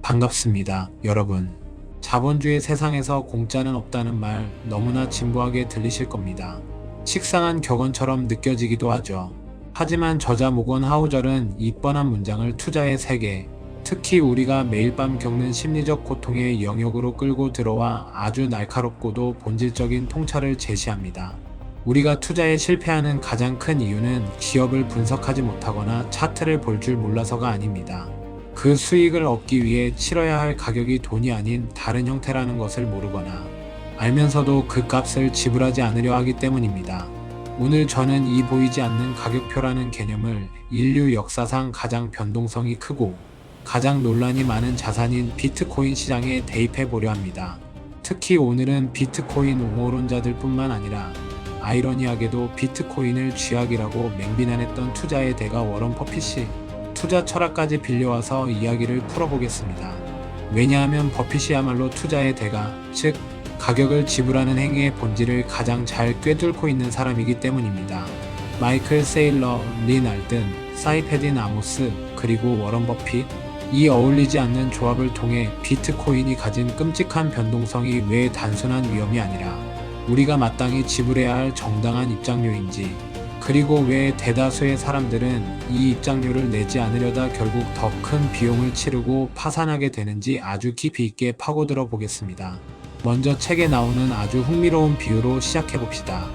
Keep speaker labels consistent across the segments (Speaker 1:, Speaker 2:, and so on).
Speaker 1: 반갑습니다, 여러분. 자본주의 세상에서 공짜는 없다는 말 너무나 진부하게 들리실 겁니다. 식상한 격언처럼 느껴지기도 하죠. 하지만 저자 모건 하우절은 이 뻔한 문장을 투자의 세계, 특히 우리가 매일 밤 겪는 심리적 고통의 영역으로 끌고 들어와 아주 날카롭고도 본질적인 통찰을 제시합니다. 우리가 투자에 실패하는 가장 큰 이유는 기업을 분석하지 못하거나 차트를 볼 줄 몰라서가 아닙니다. 그 수익을 얻기 위해 치러야 할 가격이 돈이 아닌 다른 형태라는 것을 모르거나 알면서도 그 값을 지불하지 않으려 하기 때문입니다. 오늘 저는 이 보이지 않는 가격표라는 개념을 인류 역사상 가장 변동성이 크고 가장 논란이 많은 자산인 비트코인 시장에 대입해 보려 합니다. 특히 오늘은 비트코인 옹호론자들 뿐만 아니라 아이러니하게도 비트코인을 쥐약이라고 맹비난했던 투자의 대가 워런 버핏이 투자 철학까지 빌려와서 이야기를 풀어보겠습니다. 왜냐하면 버핏이야말로 투자의 대가, 즉 가격을 지불하는 행위의 본질을 가장 잘 꿰뚫고 있는 사람이기 때문입니다. 마이클 세일러, 린 알든, 사이페딘 아모스, 그리고 워런 버핏, 이 어울리지 않는 조합을 통해 비트코인이 가진 끔찍한 변동성이 왜 단순한 위험이 아니라 우리가 마땅히 지불해야 할 정당한 입장료인지, 그리고 왜 대다수의 사람들은 이 입장료를 내지 않으려다 결국 더 큰 비용을 치르고 파산하게 되는지 아주 깊이 있게 파고들어 보겠습니다. 먼저 책에 나오는 아주 흥미로운 비유로 시작해 봅시다.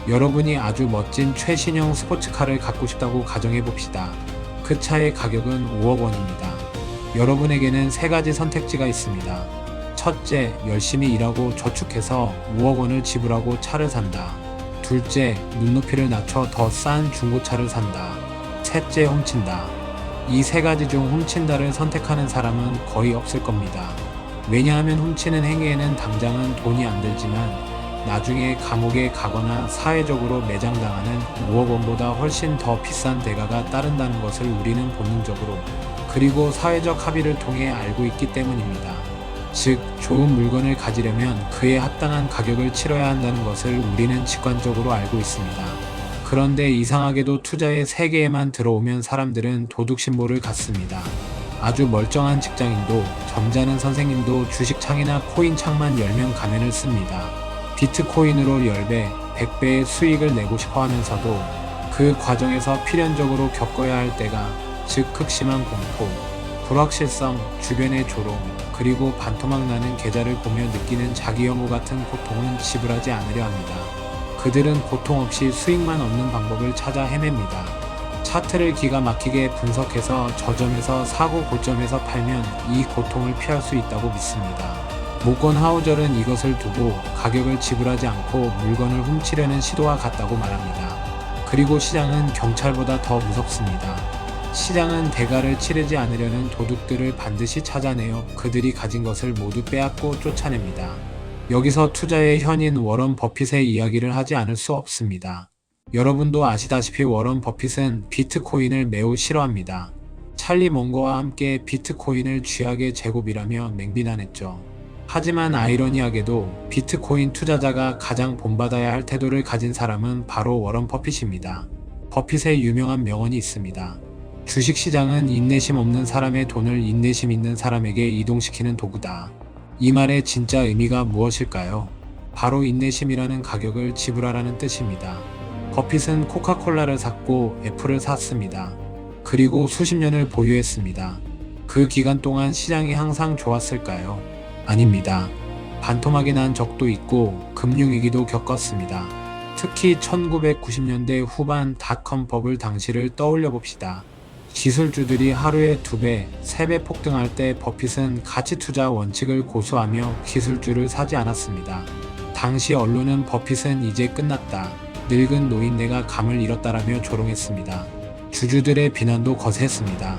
Speaker 1: 여러분이 아주 멋진 최신형 스포츠카를 갖고 싶다고 가정해 봅시다. 그 차의 가격은 5억 원입니다. 여러분에게는 세 가지 선택지가 있습니다. 첫째, 열심히 일하고 저축해서 5억 원을 지불하고 차를 산다. 둘째, 눈높이를 낮춰 더 싼 중고차를 산다. 셋째, 훔친다. 이 세 가지 중 훔친다를 선택하는 사람은 거의 없을 겁니다. 왜냐하면 훔치는 행위에는 당장은 돈이 안 들지만 나중에 감옥에 가거나 사회적으로 매장당하는 5억 원보다 훨씬 더 비싼 대가가 따른다는 것을 우리는 본능적으로, 그리고 사회적 합의를 통해 알고 있기 때문입니다. 즉, 좋은 물건을 가지려면 그에 합당한 가격을 치러야 한다는 것을 우리는 직관적으로 알고 있습니다. 그런데 이상하게도 투자의 세계에만 들어오면 사람들은 도둑심보를 갖습니다. 아주 멀쩡한 직장인도, 점잖은 선생님도 주식창이나 코인창만 열면 가면을 씁니다. 비트코인으로 10배, 100배의 수익을 내고 싶어 하면서도 그 과정에서 필연적으로 겪어야 할 때가, 즉 극심한 공포, 불확실성, 주변의 조롱, 그리고 반토막 나는 계좌를 보며 느끼는 자기 혐오 같은 고통은 지불하지 않으려 합니다. 그들은 고통 없이 수익만 얻는 방법을 찾아 헤맵니다. 차트를 기가 막히게 분석해서 저점에서 사고 고점에서 팔면 이 고통을 피할 수 있다고 믿습니다. 모건 하우절은 이것을 두고 가격을 지불하지 않고 물건을 훔치려는 시도와 같다고 말합니다. 그리고 시장은 경찰보다 더 무섭습니다. 시장은 대가를 치르지 않으려는 도둑들을 반드시 찾아내어 그들이 가진 것을 모두 빼앗고 쫓아냅니다. 여기서 투자의 현인 워런 버핏의 이야기를 하지 않을 수 없습니다. 여러분도 아시다시피 워런 버핏은 비트코인을 매우 싫어합니다. 찰리 멍거와 함께 비트코인을 쥐약의 제곱이라며 맹비난했죠. 하지만 아이러니하게도 비트코인 투자자가 가장 본받아야 할 태도를 가진 사람은 바로 워런 버핏입니다. 버핏의 유명한 명언이 있습니다. 주식시장은 인내심 없는 사람의 돈을 인내심 있는 사람에게 이동시키는 도구다. 이 말의 진짜 의미가 무엇일까요? 바로 인내심이라는 가격을 지불하라는 뜻입니다. 버핏은 코카콜라를 샀고 애플을 샀습니다. 그리고 수십 년을 보유했습니다. 그 기간 동안 시장이 항상 좋았을까요? 아닙니다. 반토막이 난 적도 있고 금융위기도 겪었습니다. 특히 1990년대 후반 닷컴 버블 당시를 떠올려 봅시다. 기술주들이 하루에 2배, 3배 폭등할 때 버핏은 가치투자 원칙을 고수하며 기술주를 사지 않았습니다. 당시 언론은 버핏은 이제 끝났다, 늙은 노인네가 감을 잃었다라며 조롱했습니다. 주주들의 비난도 거셌습니다.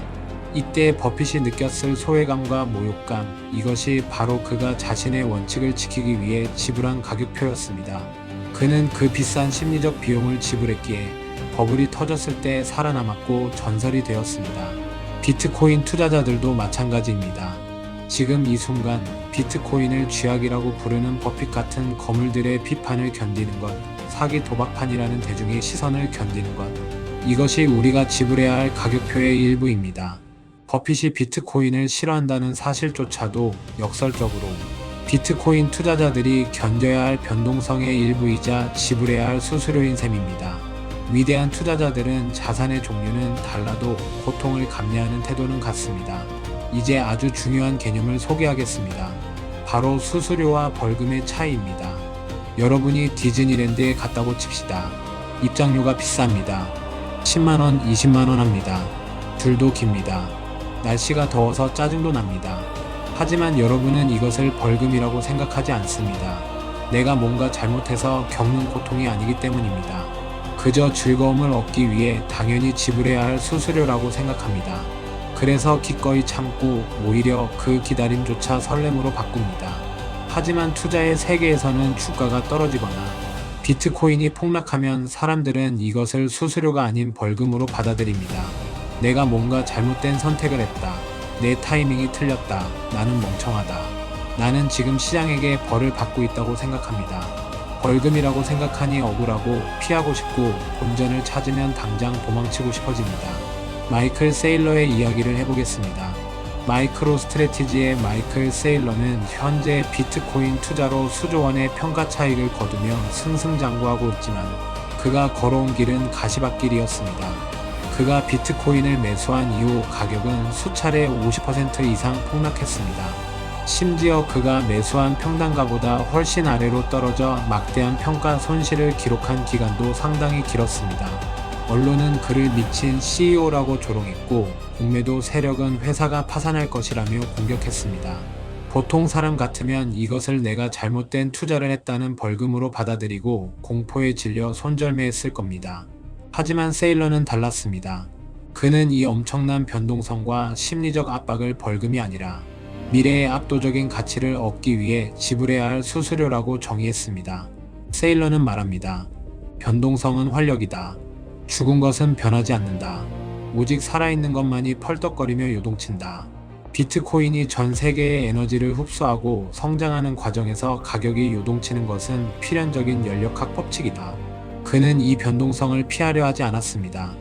Speaker 1: 이때 버핏이 느꼈을 소외감과 모욕감, 이것이 바로 그가 자신의 원칙을 지키기 위해 지불한 가격표였습니다. 그는 그 비싼 심리적 비용을 지불했기에 버블이 터졌을 때 살아남았고 전설이 되었습니다. 비트코인 투자자들도 마찬가지입니다. 지금 이 순간 비트코인을 쥐약이라고 부르는 버핏 같은 거물들의 비판을 견디는 것, 사기 도박판이라는 대중의 시선을 견디는 것, 이것이 우리가 지불해야 할 가격표의 일부입니다. 버핏이 비트코인을 싫어한다는 사실조차도 역설적으로 비트코인 투자자들이 견뎌야 할 변동성의 일부이자 지불해야 할 수수료인 셈입니다. 위대한 투자자들은 자산의 종류는 달라도 고통을 감내하는 태도는 같습니다. 이제 아주 중요한 개념을 소개하겠습니다. 바로 수수료와 벌금의 차이입니다. 여러분이 디즈니랜드에 갔다고 칩시다. 입장료가 비쌉니다. 10만원, 20만원 합니다. 줄도 깁니다. 날씨가 더워서 짜증도 납니다. 하지만 여러분은 이것을 벌금이라고 생각하지 않습니다. 내가 뭔가 잘못해서 겪는 고통이 아니기 때문입니다. 그저 즐거움을 얻기 위해 당연히 지불해야 할 수수료라고 생각합니다. 그래서 기꺼이 참고 오히려 그 기다림조차 설렘으로 바꿉니다. 하지만 투자의 세계에서는 주가가 떨어지거나 비트코인이 폭락하면 사람들은 이것을 수수료가 아닌 벌금으로 받아들입니다. 내가 뭔가 잘못된 선택을 했다. 내 타이밍이 틀렸다. 나는 멍청하다. 나는 지금 시장에게 벌을 받고 있다고 생각합니다. 벌금이라고 생각하니 억울하고 피하고 싶고 본전을 찾으면 당장 도망치고 싶어집니다. 마이클 세일러의 이야기를 해보겠습니다. 마이크로 스트래티지의 마이클 세일러는 현재 비트코인 투자로 수조원의 평가 차익을 거두며 승승장구하고 있지만 그가 걸어온 길은 가시밭길이었습니다. 그가 비트코인을 매수한 이후 가격은 수차례 50% 이상 폭락했습니다. 심지어 그가 매수한 평단가보다 훨씬 아래로 떨어져 막대한 평가 손실을 기록한 기간도 상당히 길었습니다. 언론은 그를 미친 CEO라고 조롱했고 공매도 세력은 회사가 파산할 것이라며 공격했습니다. 보통 사람 같으면 이것을 내가 잘못된 투자를 했다는 벌금으로 받아들이고 공포에 질려 손절매했을 겁니다. 하지만 세일러는 달랐습니다. 그는 이 엄청난 변동성과 심리적 압박을 벌금이 아니라 미래의 압도적인 가치를 얻기 위해 지불해야 할 수수료라고 정의했습니다. 세일러는 말합니다. 변동성은 활력이다. 죽은 것은 변하지 않는다. 오직 살아있는 것만이 펄떡거리며 요동친다. 비트코인이 전 세계의 에너지를 흡수하고 성장하는 과정에서 가격이 요동치는 것은 필연적인 연력학 법칙이다. 그는 이 변동성을 피하려 하지 않았습니다.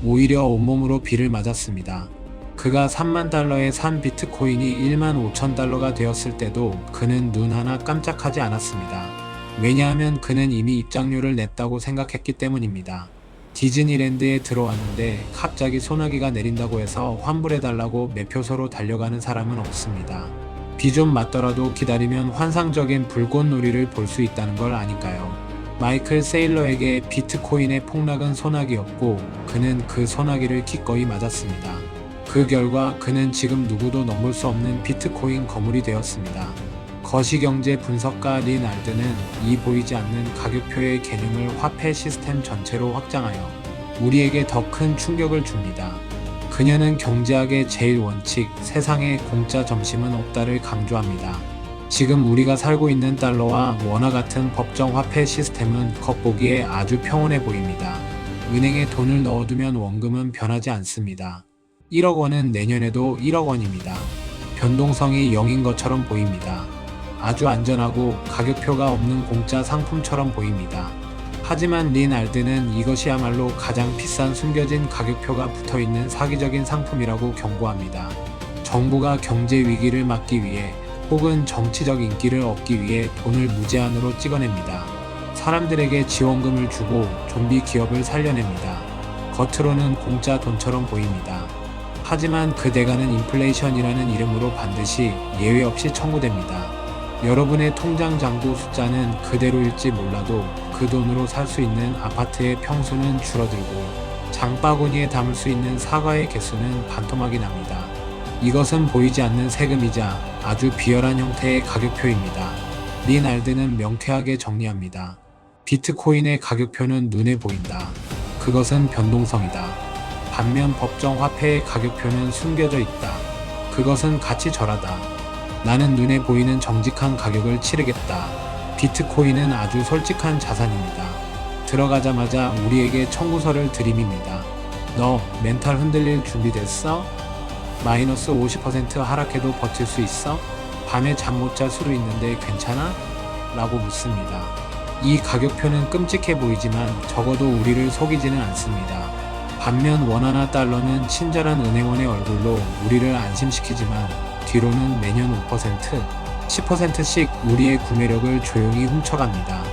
Speaker 1: 오히려 온몸으로 비를 맞았습니다. 그가 3만 달러에 산 비트코인이 1만 5천 달러가 되었을 때도 그는 눈 하나 깜짝하지 않았습니다. 왜냐하면 그는 이미 입장료를 냈다고 생각했기 때문입니다. 디즈니랜드에 들어왔는데 갑자기 소나기가 내린다고 해서 환불해달라고 매표소로 달려가는 사람은 없습니다. 비 좀 맞더라도 기다리면 환상적인 불꽃놀이를 볼 수 있다는 걸 아니까요. 마이클 세일러에게 비트코인의 폭락은 소나기였고 그는 그 소나기를 기꺼이 맞았습니다. 그 결과 그는 지금 누구도 넘볼 수 없는 비트코인 거물이 되었습니다. 거시경제 분석가 린 알드는 이 보이지 않는 가격표의 개념을 화폐 시스템 전체로 확장하여 우리에게 더 큰 충격을 줍니다. 그녀는 경제학의 제일 원칙, 세상에 공짜 점심은 없다를 강조합니다. 지금 우리가 살고 있는 달러와 원화 같은 법정 화폐 시스템은 겉보기에 아주 평온해 보입니다. 은행에 돈을 넣어두면 원금은 변하지 않습니다. 1억 원은 내년에도 1억 원입니다. 변동성이 0인 것처럼 보입니다. 아주 안전하고 가격표가 없는 공짜 상품처럼 보입니다. 하지만 린 알드는 이것이야말로 가장 비싼 숨겨진 가격표가 붙어있는 사기적인 상품이라고 경고합니다. 정부가 경제 위기를 막기 위해 혹은 정치적 인기를 얻기 위해 돈을 무제한으로 찍어냅니다. 사람들에게 지원금을 주고 좀비 기업을 살려냅니다. 겉으로는 공짜 돈처럼 보입니다. 하지만 그 대가는 인플레이션이라는 이름으로 반드시 예외 없이 청구됩니다. 여러분의 통장 잔고 숫자는 그대로일지 몰라도 그 돈으로 살 수 있는 아파트의 평수는 줄어들고 장바구니에 담을 수 있는 사과의 개수는 반토막이 납니다. 이것은 보이지 않는 세금이자 아주 비열한 형태의 가격표입니다. 린 알드는 명쾌하게 정리합니다. 비트코인의 가격표는 눈에 보인다. 그것은 변동성이다. 반면 법정 화폐의 가격표는 숨겨져 있다. 그것은 가치 절하다. 나는 눈에 보이는 정직한 가격을 치르겠다. 비트코인은 아주 솔직한 자산입니다. 들어가자마자 우리에게 청구서를 들이밉니다. 너 멘탈 흔들릴 준비됐어? 마이너스 50% 하락해도 버틸 수 있어? 밤에 잠 못 잘 수도 있는데 괜찮아? 라고 묻습니다. 이 가격표는 끔찍해 보이지만 적어도 우리를 속이지는 않습니다. 반면 원화나 달러는 친절한 은행원의 얼굴로 우리를 안심시키지만 뒤로는 매년 5%, 10%씩 우리의 구매력을 조용히 훔쳐갑니다.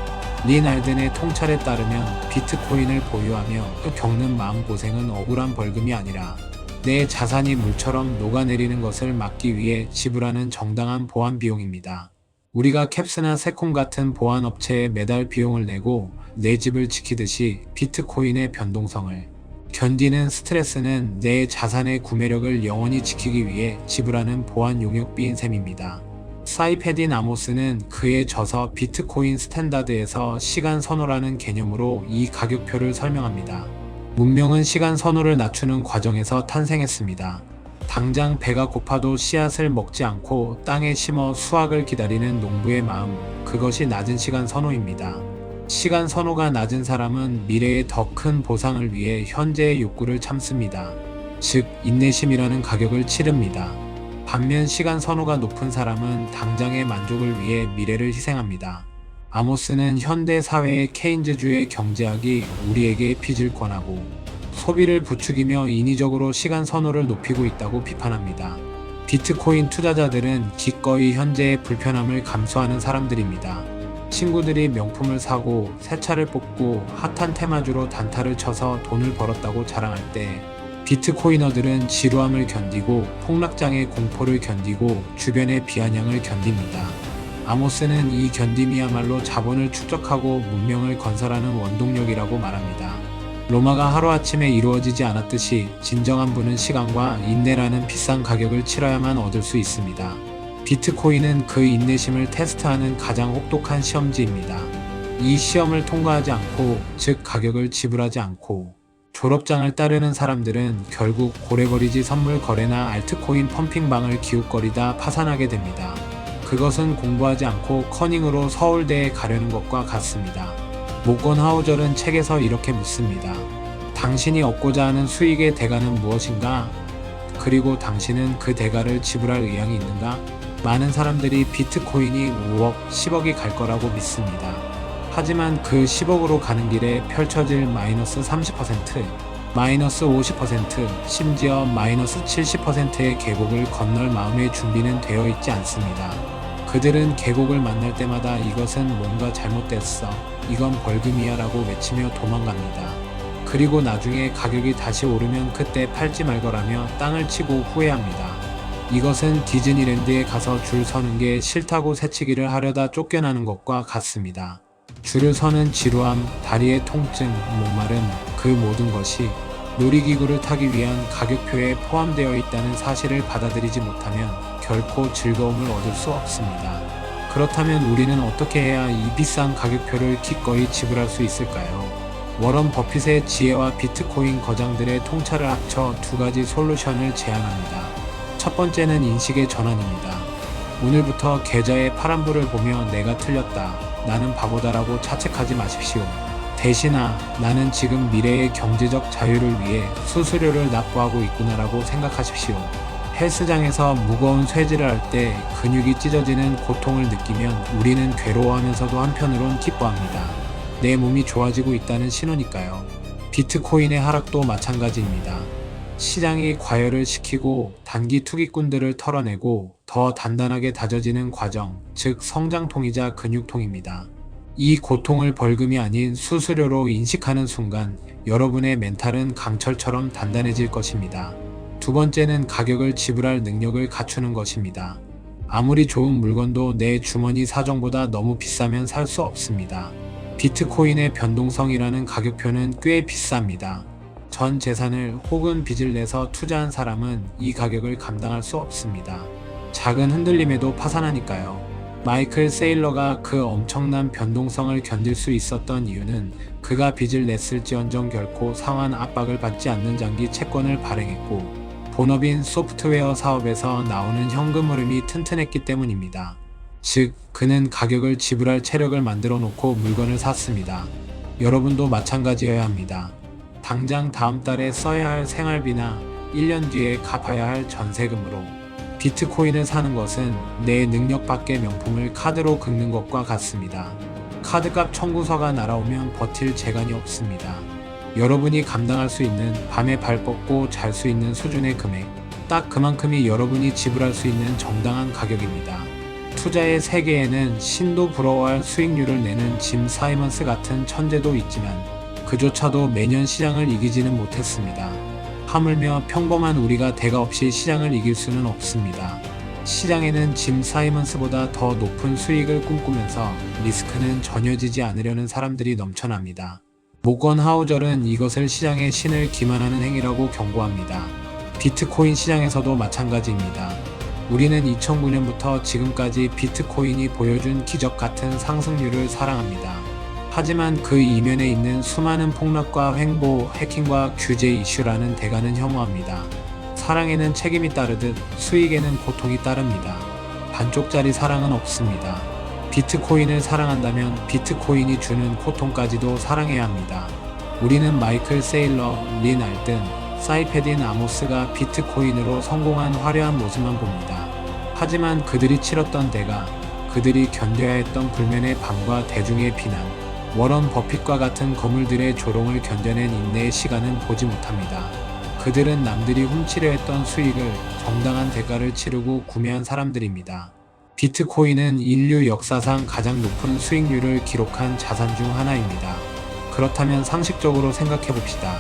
Speaker 1: 린 알든의 통찰에 따르면 비트코인을 보유하며 겪는 마음고생은 억울한 벌금이 아니라 내 자산이 물처럼 녹아내리는 것을 막기 위해 지불하는 정당한 보안 비용입니다. 우리가 캡스나 세콤 같은 보안 업체에 매달 비용을 내고 내 집을 지키듯이 비트코인의 변동성을 견디는 스트레스는 내 자산의 구매력을 영원히 지키기 위해 지불하는 보안 용역비인 셈입니다. 사이페딘 아모스는 그의 저서 비트코인 스탠다드에서 시간 선호라는 개념으로 이 가격표를 설명합니다. 문명은 시간 선호를 낮추는 과정에서 탄생했습니다. 당장 배가 고파도 씨앗을 먹지 않고 땅에 심어 수확을 기다리는 농부의 마음, 그것이 낮은 시간 선호입니다. 시간 선호가 낮은 사람은 미래의 더 큰 보상을 위해 현재의 욕구를 참습니다. 즉, 인내심이라는 가격을 치릅니다. 반면 시간 선호가 높은 사람은 당장의 만족을 위해 미래를 희생합니다. 아모스는 현대 사회의 케인즈주의 경제학이 우리에게 빚을 권하고 소비를 부추기며 인위적으로 시간 선호를 높이고 있다고 비판합니다. 비트코인 투자자들은 기꺼이 현재의 불편함을 감수하는 사람들입니다. 친구들이 명품을 사고 새 차를 뽑고 핫한 테마주로 단타를 쳐서 돈을 벌었다고 자랑할 때 비트코이너들은 지루함을 견디고 폭락장의 공포를 견디고 주변의 비아냥을 견딥니다. 아모스는 이 견딤이야말로 자본을 축적하고 문명을 건설하는 원동력이라고 말합니다. 로마가 하루아침에 이루어지지 않았듯이 진정한 부는 시간과 인내라는 비싼 가격을 치러야만 얻을 수 있습니다. 비트코인은 그 인내심을 테스트하는 가장 혹독한 시험지입니다. 이 시험을 통과하지 않고, 즉 가격을 지불하지 않고 졸업장을 따르는 사람들은 결국 고래버리지 선물 거래나 알트코인 펌핑방을 기웃거리다 파산하게 됩니다. 그것은 공부하지 않고 커닝으로 서울대에 가려는 것과 같습니다. 모건 하우절은 책에서 이렇게 묻습니다. 당신이 얻고자 하는 수익의 대가는 무엇인가? 그리고 당신은 그 대가를 지불할 의향이 있는가? 많은 사람들이 비트코인이 5억, 10억이 갈 거라고 믿습니다. 하지만 그 10억으로 가는 길에 펼쳐질 마이너스 30%, 마이너스 50%, 심지어 마이너스 70%의 계곡을 건널 마음의 준비는 되어 있지 않습니다. 그들은 계곡을 만날 때마다 이것은 뭔가 잘못됐어, 이건 벌금이야 라고 외치며 도망갑니다. 그리고 나중에 가격이 다시 오르면 그때 팔지 말거라며 땅을 치고 후회합니다. 이것은 디즈니랜드에 가서 줄 서는 게 싫다고 새치기를 하려다 쫓겨나는 것과 같습니다. 줄을 서는 지루함, 다리의 통증, 목마름, 그 모든 것이 놀이기구를 타기 위한 가격표에 포함되어 있다는 사실을 받아들이지 못하면 결코 즐거움을 얻을 수 없습니다. 그렇다면 우리는 어떻게 해야 이 비싼 가격표를 기꺼이 지불할 수 있을까요? 워런 버핏의 지혜와 비트코인 거장들의 통찰을 합쳐 두 가지 솔루션을 제안합니다. 첫 번째는 인식의 전환입니다. 오늘부터 계좌의 파란불을 보며 내가 틀렸다, 나는 바보다라고 자책하지 마십시오. 대신아, 나는 지금 미래의 경제적 자유를 위해 수수료를 납부하고 있구나라고 생각하십시오. 헬스장에서 무거운 쇠질을 할 때 근육이 찢어지는 고통을 느끼면 우리는 괴로워하면서도 한편으론 기뻐합니다. 내 몸이 좋아지고 있다는 신호니까요. 비트코인의 하락도 마찬가지입니다. 시장이 과열을 시키고 단기 투기꾼들을 털어내고 더 단단하게 다져지는 과정, 즉 성장통이자 근육통입니다. 이 고통을 벌금이 아닌 수수료로 인식하는 순간 여러분의 멘탈은 강철처럼 단단해질 것입니다. 두 번째는 가격을 지불할 능력을 갖추는 것입니다. 아무리 좋은 물건도 내 주머니 사정보다 너무 비싸면 살 수 없습니다. 비트코인의 변동성이라는 가격표는 꽤 비쌉니다. 전 재산을 혹은 빚을 내서 투자한 사람은 이 가격을 감당할 수 없습니다. 작은 흔들림에도 파산하니까요. 마이클 세일러가 그 엄청난 변동성을 견딜 수 있었던 이유는 그가 빚을 냈을지언정 결코 상환 압박을 받지 않는 장기 채권을 발행했고 본업인 소프트웨어 사업에서 나오는 현금 흐름이 튼튼했기 때문입니다. 즉, 그는 가격을 지불할 체력을 만들어 놓고 물건을 샀습니다. 여러분도 마찬가지여야 합니다. 당장 다음 달에 써야 할 생활비나 1년 뒤에 갚아야 할 전세금으로 비트코인을 사는 것은 내 능력 밖의 명품을 카드로 긁는 것과 같습니다. 카드값 청구서가 날아오면 버틸 재간이 없습니다. 여러분이 감당할 수 있는, 밤에 발 뻗고 잘 수 있는 수준의 금액, 딱 그만큼이 여러분이 지불할 수 있는 정당한 가격입니다. 투자의 세계에는 신도 부러워할 수익률을 내는 짐 사이먼스 같은 천재도 있지만 그조차도 매년 시장을 이기지는 못했습니다. 하물며 평범한 우리가 대가 없이 시장을 이길 수는 없습니다. 시장에는 짐 사이먼스보다 더 높은 수익을 꿈꾸면서 리스크는 전혀 지지 않으려는 사람들이 넘쳐납니다. 모건 하우절은 이것을 시장의 신을 기만하는 행위라고 경고합니다. 비트코인 시장에서도 마찬가지입니다. 우리는 2009년부터 지금까지 비트코인이 보여준 기적 같은 상승률을 사랑합니다. 하지만 그 이면에 있는 수많은 폭락과 횡보, 해킹과 규제 이슈라는 대가는 혐오합니다. 사랑에는 책임이 따르듯 수익에는 고통이 따릅니다. 반쪽짜리 사랑은 없습니다. 비트코인을 사랑한다면 비트코인이 주는 고통까지도 사랑해야 합니다. 우리는 마이클 세일러, 린 알든, 사이페딘 아모스가 비트코인으로 성공한 화려한 모습만 봅니다. 하지만 그들이 치렀던 대가, 그들이 견뎌야 했던 불면의 밤과 대중의 비난, 워런 버핏과 같은 거물들의 조롱을 견뎌낸 인내의 시간은 보지 못합니다. 그들은 남들이 훔치려 했던 수익을 정당한 대가를 치르고 구매한 사람들입니다. 비트코인은 인류 역사상 가장 높은 수익률을 기록한 자산 중 하나입니다. 그렇다면 상식적으로 생각해 봅시다.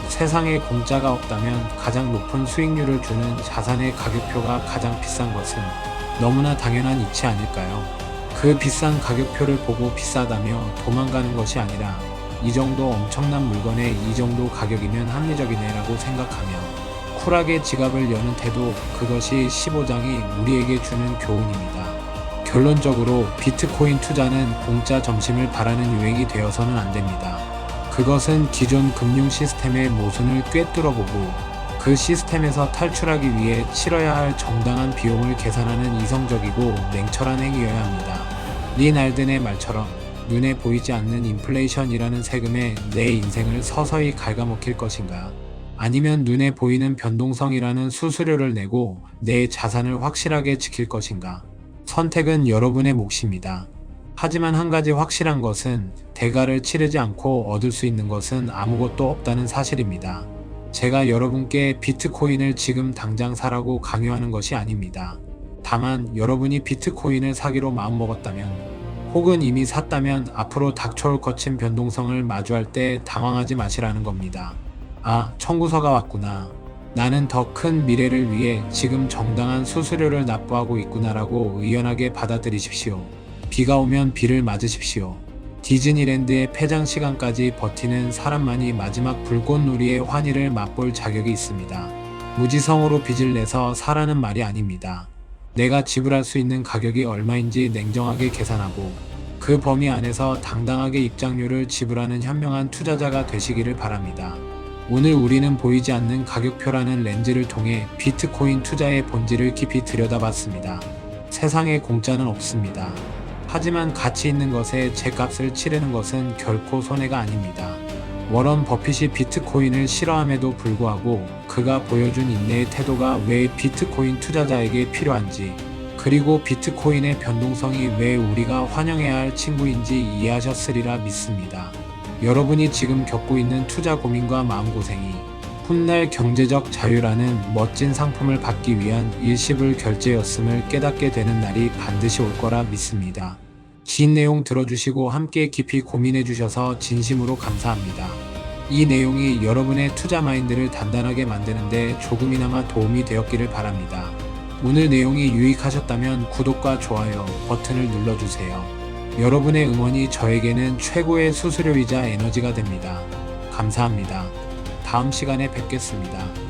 Speaker 1: 세상에 공짜가 없다면 가장 높은 수익률을 주는 자산의 가격표가 가장 비싼 것은 너무나 당연한 이치 아닐까요? 그 비싼 가격표를 보고 비싸다며 도망가는 것이 아니라 이 정도 엄청난 물건에 이 정도 가격이면 합리적이네 라고 생각하며 쿨하게 지갑을 여는 태도, 그것이 15장이 우리에게 주는 교훈입니다. 결론적으로 비트코인 투자는 공짜 점심을 바라는 유행이 되어서는 안 됩니다. 그것은 기존 금융 시스템의 모순을 꿰뚫어보고 그 시스템에서 탈출하기 위해 치러야 할 정당한 비용을 계산하는 이성적이고 냉철한 행위여야 합니다. 린 알든의 말처럼 눈에 보이지 않는 인플레이션이라는 세금에 내 인생을 서서히 갉아먹힐 것인가? 아니면 눈에 보이는 변동성이라는 수수료를 내고 내 자산을 확실하게 지킬 것인가? 선택은 여러분의 몫입니다. 하지만 한 가지 확실한 것은 대가를 치르지 않고 얻을 수 있는 것은 아무것도 없다는 사실입니다. 제가 여러분께 비트코인을 지금 당장 사라고 강요하는 것이 아닙니다. 다만 여러분이 비트코인을 사기로 마음먹었다면 혹은 이미 샀다면 앞으로 닥쳐올 거친 변동성을 마주할 때 당황하지 마시라는 겁니다. 아, 청구서가 왔구나. 나는 더 큰 미래를 위해 지금 정당한 수수료를 납부하고 있구나라고 의연하게 받아들이십시오. 비가 오면 비를 맞으십시오. 디즈니랜드의 폐장 시간까지 버티는 사람만이 마지막 불꽃놀이의 환희를 맛볼 자격이 있습니다. 무지성으로 빚을 내서 사라는 말이 아닙니다. 내가 지불할 수 있는 가격이 얼마인지 냉정하게 계산하고 그 범위 안에서 당당하게 입장료를 지불하는 현명한 투자자가 되시기를 바랍니다. 오늘 우리는 보이지 않는 가격표라는 렌즈를 통해 비트코인 투자의 본질을 깊이 들여다봤습니다. 세상에 공짜는 없습니다. 하지만 가치 있는 것에 제값을 치르는 것은 결코 손해가 아닙니다. 워런 버핏이 비트코인을 싫어함에도 불구하고 그가 보여준 인내의 태도가 왜 비트코인 투자자에게 필요한지, 그리고 비트코인의 변동성이 왜 우리가 환영해야 할 친구인지 이해하셨으리라 믿습니다. 여러분이 지금 겪고 있는 투자 고민과 마음고생이 훗날 경제적 자유라는 멋진 상품을 받기 위한 일시불 결제였음을 깨닫게 되는 날이 반드시 올 거라 믿습니다. 긴 내용 들어주시고 함께 깊이 고민해 주셔서 진심으로 감사합니다. 이 내용이 여러분의 투자 마인드를 단단하게 만드는데 조금이나마 도움이 되었기를 바랍니다. 오늘 내용이 유익하셨다면 구독과 좋아요 버튼을 눌러주세요. 여러분의 응원이 저에게는 최고의 수수료이자 에너지가 됩니다. 감사합니다. 다음 시간에 뵙겠습니다.